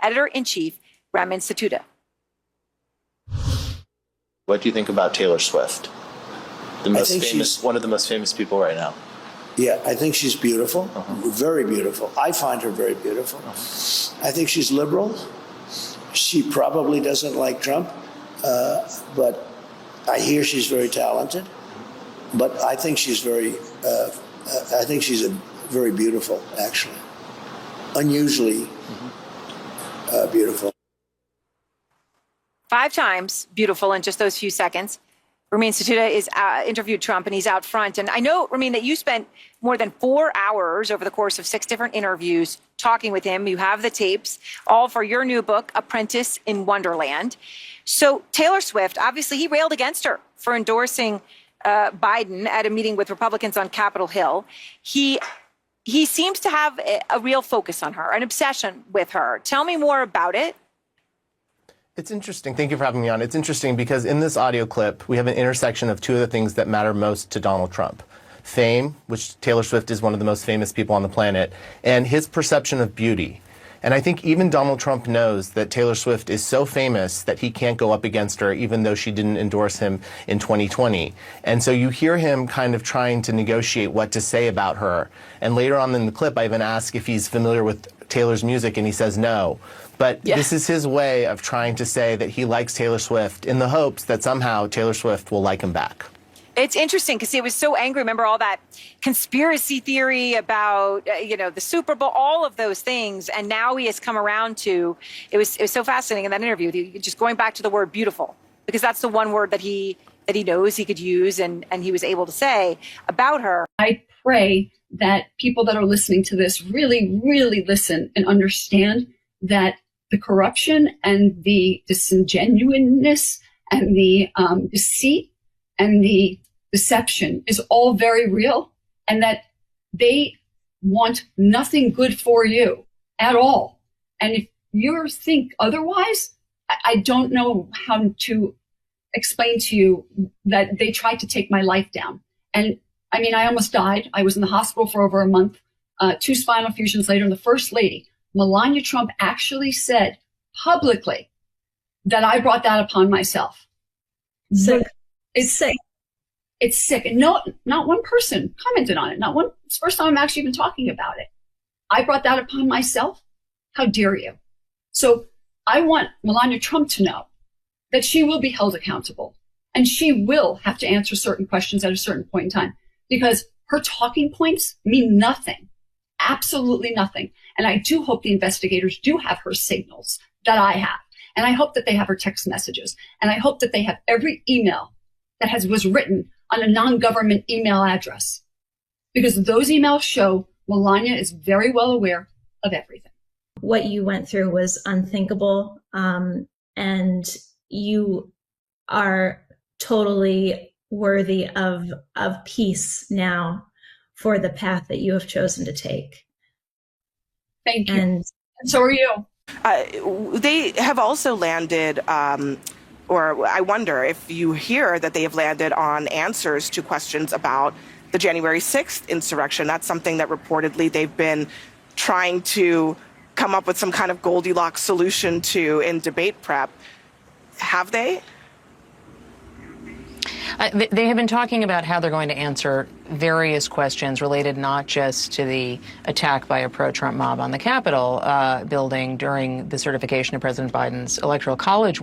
Editor-in-Chief, Rem Instituta. What do you think about Taylor Swift? One of the most famous people right now. Yeah, I think she's beautiful, very beautiful. I find her very beautiful. I think she's liberal. She probably doesn't like Trump, but I hear she's very talented. But I think she's very beautiful, actually. Unusually beautiful. 5 times beautiful in just those few seconds. Ramin Satuda is interviewed Trump, and he's out front. And I know, Ramin, that you spent more than 4 hours over the course of 6 different interviews talking with him. You have the tapes, all for your new book, Apprentice in Wonderland. So Taylor Swift, obviously, he railed against her for endorsing Biden at a meeting with Republicans on Capitol Hill. He seems to have a real focus on her, an obsession with her. Tell me more about it. It's interesting. Thank you for having me on. It's interesting because in this audio clip, we have an intersection of 2 of the things that matter most to Donald Trump. Fame, which Taylor Swift is one of the most famous people on the planet, and his perception of beauty. And I think even Donald Trump knows that Taylor Swift is so famous that he can't go up against her, even though she didn't endorse him in 2020. And so you hear him kind of trying to negotiate what to say about her. And later on in the clip, I even ask if he's familiar with Taylor's music, and he says no. But this is his way of trying to say that he likes Taylor Swift in the hopes that somehow Taylor Swift will like him back. It's interesting because he was so angry. Remember all that conspiracy theory about, the Super Bowl, all of those things. And now he has come around to, it was so fascinating in that interview, just going back to the word beautiful, because that's the one word that he knows he could use and he was able to say about her. I pray that people that are listening to this really, really listen and understand that the corruption and the disingenuousness and the deceit and the deception is all very real, and that they want nothing good for you at all. And if you think otherwise, I don't know how to explain to you that they tried to take my life down. And I mean, I almost died. I was in the hospital for over a month, 2 spinal fusions later, and the First Lady, Melania Trump, actually said publicly that I brought that upon myself. Sick. It's sick. It's sick. And not one person commented on it. Not one. It's the first time I'm actually even talking about it. I brought that upon myself. How dare you? So I want Melania Trump to know that she will be held accountable, and she will have to answer certain questions at a certain point in time, because her talking points mean nothing. Absolutely nothing. And I do hope the investigators do have her signals that I have. And I hope that they have her text messages. And I hope that they have every email that was written on a non-government email address, because those emails show Melania is very well aware of everything. What you went through was unthinkable. And you are totally worthy of peace now for the path that you have chosen to take. Thank you. And so are you. They have also landed, or I wonder if you hear that they have landed on answers to questions about the January 6th insurrection. That's something that reportedly they've been trying to come up with some kind of Goldilocks solution to in debate prep. Have they? They have been talking about how they're going to answer various questions related not just to the attack by a pro-Trump mob on the Capitol building during the certification of President Biden's Electoral College win.